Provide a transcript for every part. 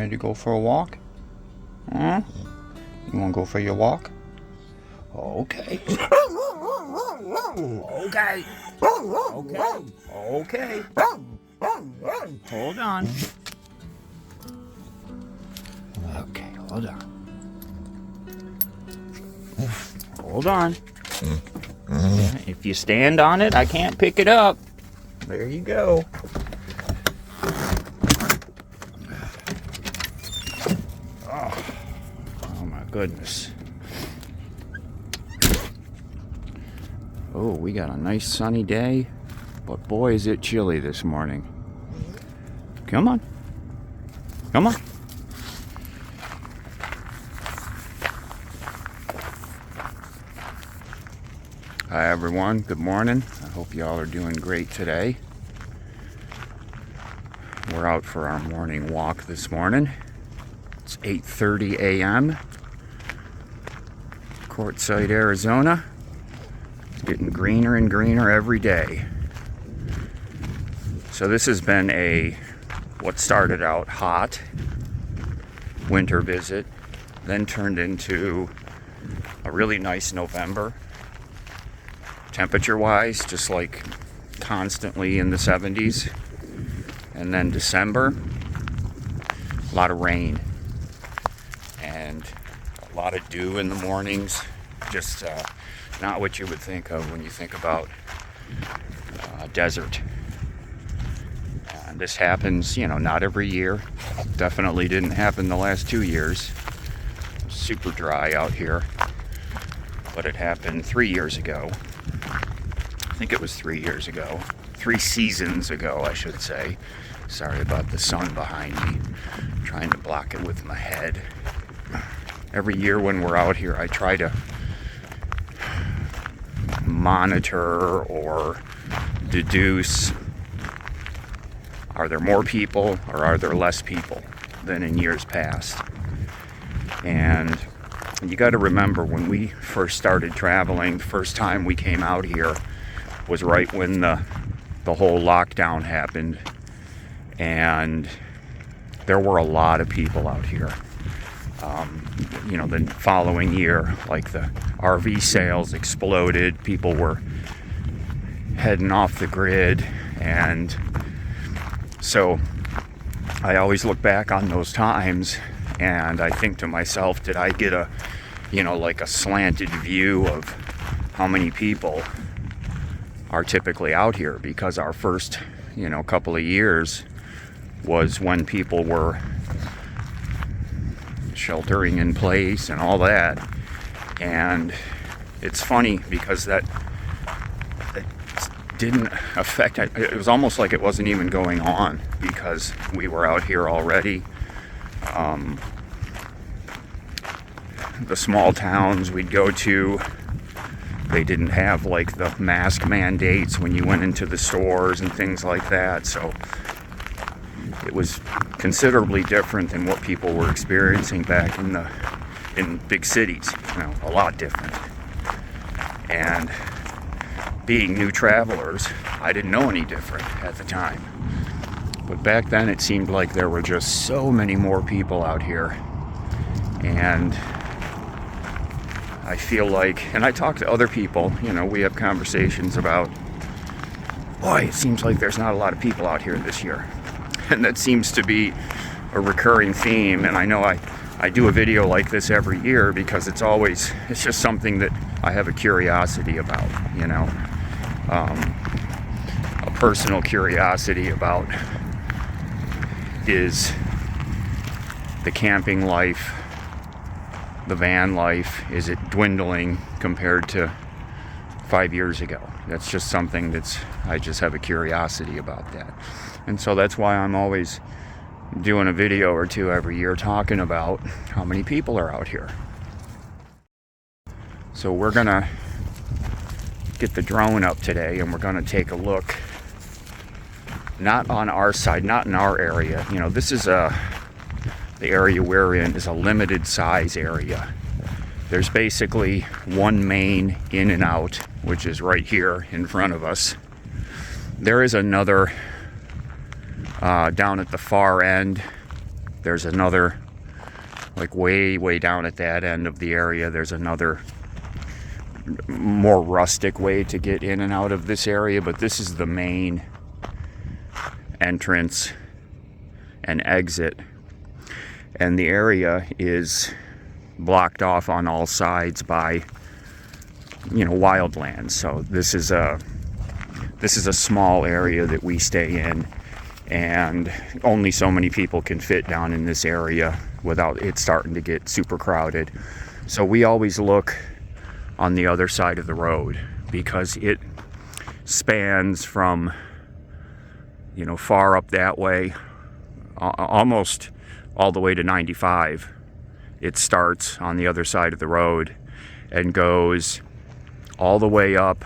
ready to go for a walk? Huh? You want to go for your walk? Okay. Okay. Okay. Okay. Hold on. Okay, hold on. Hold on. If you stand on it, I can't pick it up. There you go. Oh my goodness. Oh, we got a nice sunny day, but boy is it chilly this morning. Come on. Come on. Hi everyone, good morning. I hope y'all are doing great today. We're out for our morning walk this morning. It's 8:30 a.m. Quartzsite, Arizona. It's getting greener and greener every day. So this has been what started out hot winter visit, then turned into a really nice November. Temperature wise, just like constantly in the 70s. And then December, a lot of rain and a lot of dew in the mornings. Just not what you would think of when you think about desert. This happens, not every year. Definitely didn't happen the last 2 years. Super dry out here. But it happened 3 years ago. I think it was 3 years ago. 3 seasons ago, I should say. Sorry about the sun behind me. I'm trying to block it with my head. Every year when we're out here, I try to monitor or deduce, are there more people or are there less people than in years past? And you got to remember, when we first started traveling, the first time we came out here was right when the whole lockdown happened, and there were a lot of people out here. The following year, like the RV sales exploded, people were heading off the grid, and so I always look back on those times and I think to myself, did I get a slanted view of how many people are typically out here? Because our first, couple of years was when people were sheltering in place and all that. And it's funny because that didn't affect it. It was almost like it wasn't even going on because we were out here already. The small towns we'd go to, they didn't have like the mask mandates when you went into the stores and things like that. So it was considerably different than what people were experiencing back in big cities. A lot different. And being new travelers, I didn't know any different at the time. But back then it seemed like there were just so many more people out here. And I feel like, and I talk to other people, we have conversations about, boy, it seems like there's not a lot of people out here this year. And that seems to be a recurring theme. And I know I do a video like this every year because it's just something that I have a curiosity about, a personal curiosity about is the camping life, the van life. Is it dwindling compared to 5 years ago? That's just something I just have a curiosity about that. And so that's why I'm always doing a video or two every year talking about how many people are out here. So we're gonna get the drone up today and we're gonna take a look, not on our side, not in our area. This is the area we're in is a limited size area. There's basically one main in and out, which is right here in front of us. There is another down at the far end There's another, like way down at that end of the area, there's another more rustic way to get in and out of this area, but this is the main entrance and exit, and the area is blocked off on all sides by, you know, wildlands. So this is a small area that we stay in, and only so many people can fit down in this area without it starting to get super crowded. So we always look on the other side of the road, because it spans from, you know, far up that way, almost all the way to 95. It starts on the other side of the road and goes all the way up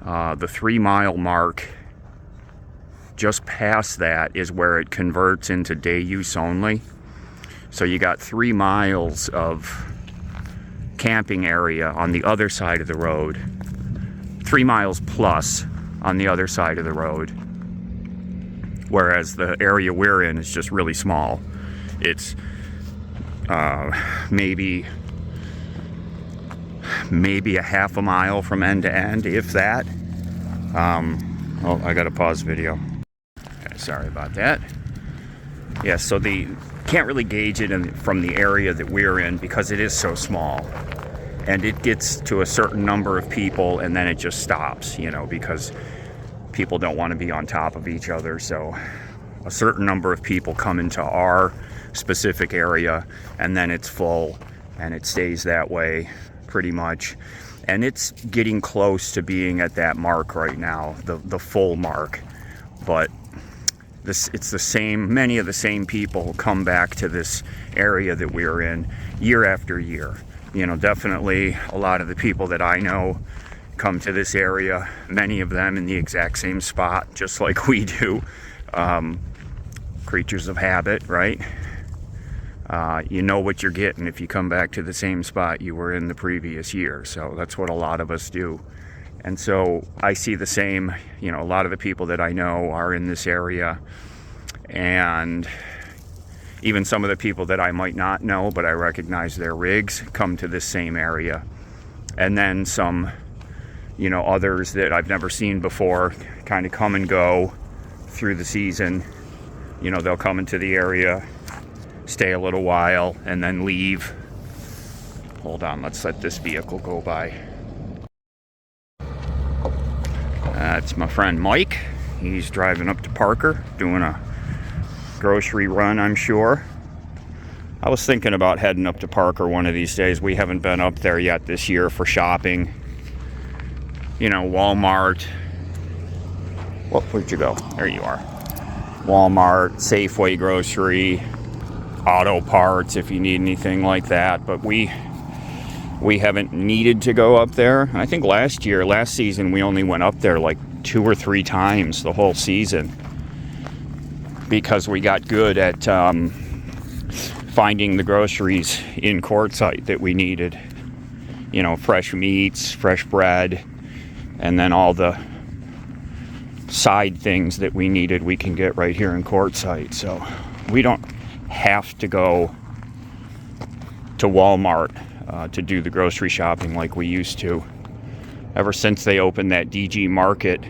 the 3 mile mark. Just past that is where it converts into day use only. So you got 3 miles of camping area on the other side of the road, 3 miles plus on the other side of the road, whereas the area we're in is just really small. It's maybe a half a mile from end to end, if that. Oh, I gotta pause video. Okay, sorry about that. Yeah, so can't really gauge it from the area that we're in, because it is so small, and it gets to a certain number of people and then it just stops, you know, because people don't want to be on top of each other. So a certain number of people come into our specific area and then it's full, and it stays that way pretty much. And it's getting close to being at that mark right now, the full mark. But it's the same, many of the same people come back to this area that we're in year after year. You know, definitely a lot of the people that I know come to this area, many of them in the exact same spot, just like we do. Creatures of habit, right? You know what you're getting if you come back to the same spot you were in the previous year. So that's what a lot of us do. And so I see the same, you know, a lot of the people that I know are in this area, and even some of the people that I might not know, but I recognize their rigs, come to this same area. And then some, you know, others that I've never seen before kind of come and go through the season. You know, they'll come into the area, stay a little while, and then leave. Hold on, let's let this vehicle go by. That's my friend Mike. He's driving up to Parker, doing a grocery run, I'm sure. I was thinking about heading up to Parker one of these days. We haven't been up there yet this year for shopping. You know, Walmart. Well, where'd you go? There you are. Walmart, Safeway grocery, auto parts if you need anything like that. But we haven't needed to go up there. I think last season, we only went up there like 2 or 3 times the whole season, because we got good at finding the groceries in Quartzsite that we needed. You know, fresh meats, fresh bread, and then all the side things that we needed we can get right here in Quartzsite. So we don't have to go to Walmart to do the grocery shopping like we used to. Ever since they opened that DG market,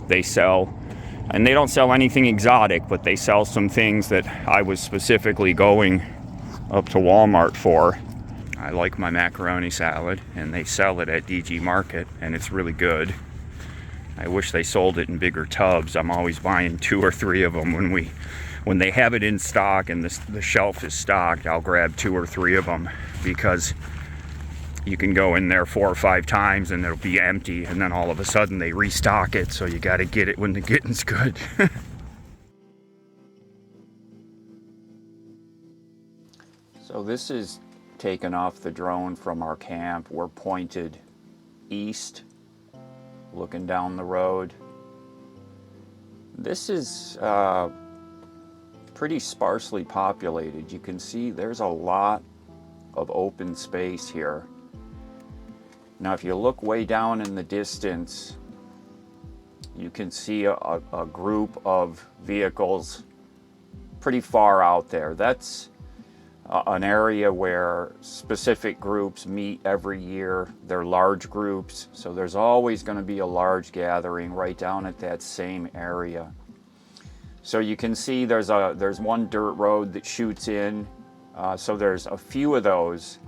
they sell, and they don't sell anything exotic, but they sell some things that I was specifically going up to Walmart for. I like my macaroni salad, and they sell it at DG market, and it's really good. I wish they sold it in bigger tubs. I'm always buying 2 or 3 of them when they have it in stock and the shelf is stocked. I'll grab 2 or 3 of them, because you can go in there 4 or 5 times and it'll be empty, and then all of a sudden they restock it, so you got to get it when the getting's good. So this is taken off the drone from our camp. We're pointed east, looking down the road. This is pretty sparsely populated. You can see there's a lot of open space here. Now, if you look way down in the distance, you can see a group of vehicles pretty far out there. That's an area where specific groups meet every year. They're large groups, so there's always going to be a large gathering right down at that same area. So you can see there's one dirt road that shoots in. So there's a few of those,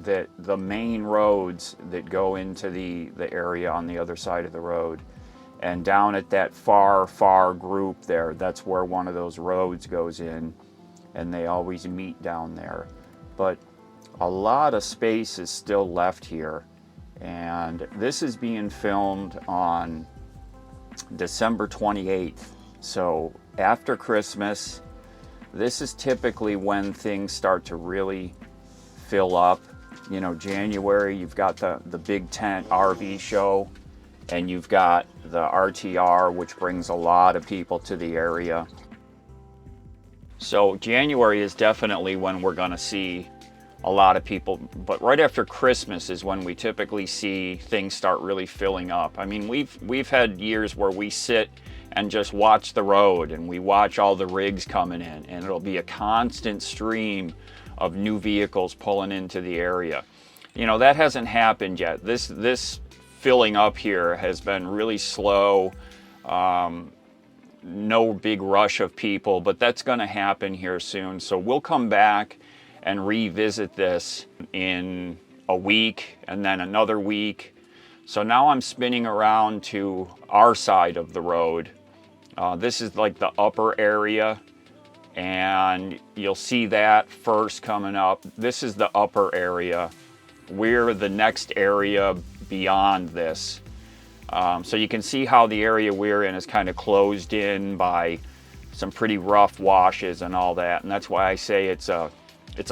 that the main roads that go into the area on the other side of the road. And down at that far group there, that's where one of those roads goes in, and they always meet down there. But a lot of space is still left here, and this is being filmed on December 28th. So after Christmas, this is typically when things start to really fill up. You know, January, you've got the big tent RV show, and you've got the RTR, which brings a lot of people to the area. So January is definitely when we're gonna see a lot of people, but right after Christmas is when we typically see things start really filling up. I mean, we've had years where we sit and just watch the road, and we watch all the rigs coming in, and it'll be a constant stream of new vehicles pulling into the area. You know, that hasn't happened yet. This filling up here has been really slow. No big rush of people, but that's going to happen here soon. So we'll come back and revisit this in a week, and then another week. So now I'm spinning around to our side of the road. This is like the upper area, and you'll see that first coming up. This is the upper area. We're the next area beyond this. So you can see how the area we're in is kind of closed in by some pretty rough washes and all that. And that's why I say it's a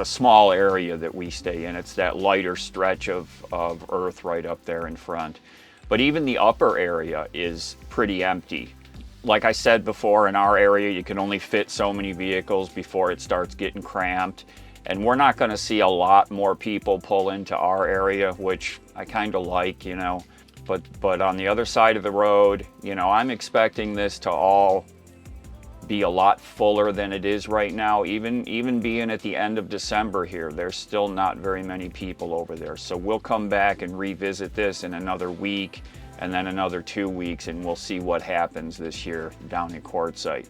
small area that we stay in. It's that lighter stretch of earth right up there in front. But even the upper area is pretty empty. Like I said before, in our area, you can only fit so many vehicles before it starts getting cramped. And we're not gonna see a lot more people pull into our area, which I kind of like, you know. But on the other side of the road, you know, I'm expecting this to all be a lot fuller than it is right now. Even being at the end of December here, there's still not very many people over there. So we'll come back and revisit this in another week, and then another 2 weeks, and we'll see what happens this year down at Quartzsite.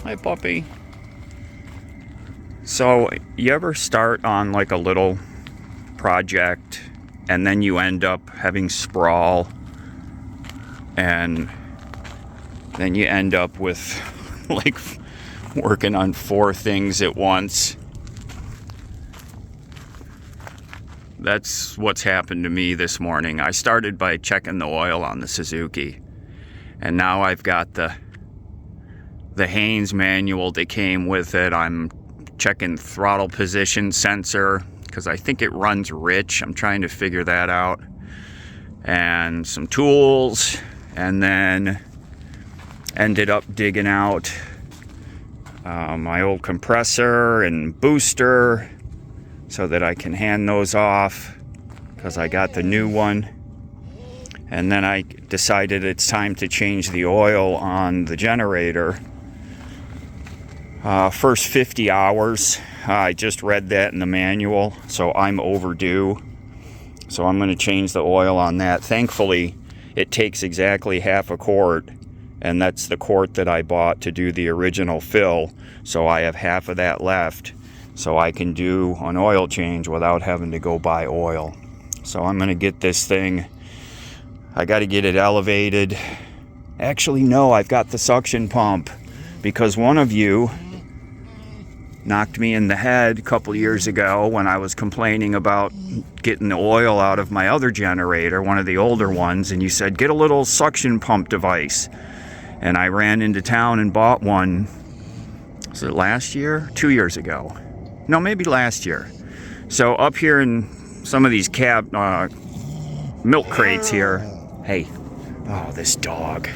Hi, puppy. So, you ever start on like a little project and then you end up having sprawl, and then you end up with like working on 4 things at once? That's what's happened to me this morning. I started by checking the oil on the Suzuki, and now I've got the Haynes manual that came with it. I'm checking throttle position sensor because I think it runs rich. I'm trying to figure that out. And some tools, and then ended up digging out my old compressor and booster so that I can hand those off because I got the new one. And then I decided it's time to change the oil on the generator. First 50 hours, I just read that in the manual, so I'm overdue. So I'm going to change the oil on that. Thankfully, it takes exactly half a quart, and that's the quart that I bought to do the original fill. So I have half of that left, so I can do an oil change without having to go buy oil. So I'm going to get this thing. I got to get it elevated. Actually, no, I've got the suction pump, because one of you knocked me in the head a couple years ago when I was complaining about getting the oil out of my other generator, one of the older ones, and you said, get a little suction pump device. And I ran into town and bought one. Was it last year? 2 years ago. No, maybe last year. So up here in some of these milk crates here. Hey, oh, this dog.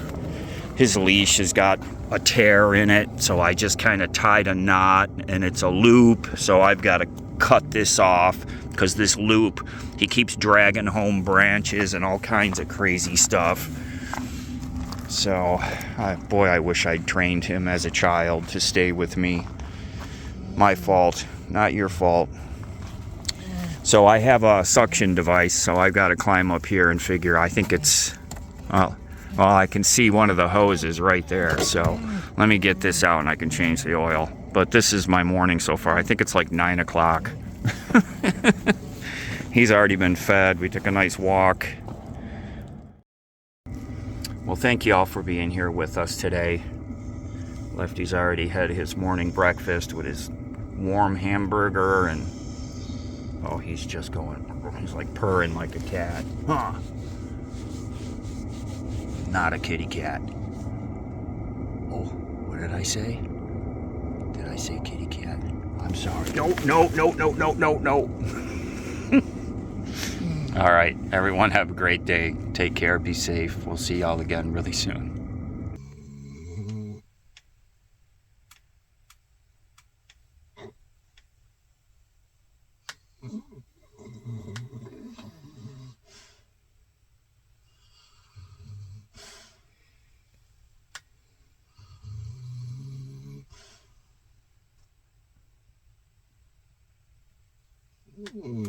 his leash has got a tear in it, so I just kind of tied a knot, and it's a loop, so I've got to cut this off because this loop, he keeps dragging home branches and all kinds of crazy stuff. So, boy, I wish I'd trained him as a child to stay with me. My fault, not your fault. So I have a suction device, so I've got to climb up here and figure, I think it's, well, I can see one of the hoses right there, so let me get this out and I can change the oil. But this is my morning so far. I think it's like 9 o'clock. He's already been fed. We took a nice walk. Well, thank you all for being here with us today. Lefty's already had his morning breakfast with his warm hamburger, and oh, he's just going, he's like purring like a cat. Huh. Not a kitty cat. Oh, what did I say? Did I say kitty cat? I'm sorry. No. All right, everyone have a great day. Take care, be safe. We'll see y'all again really soon. Mm-hmm.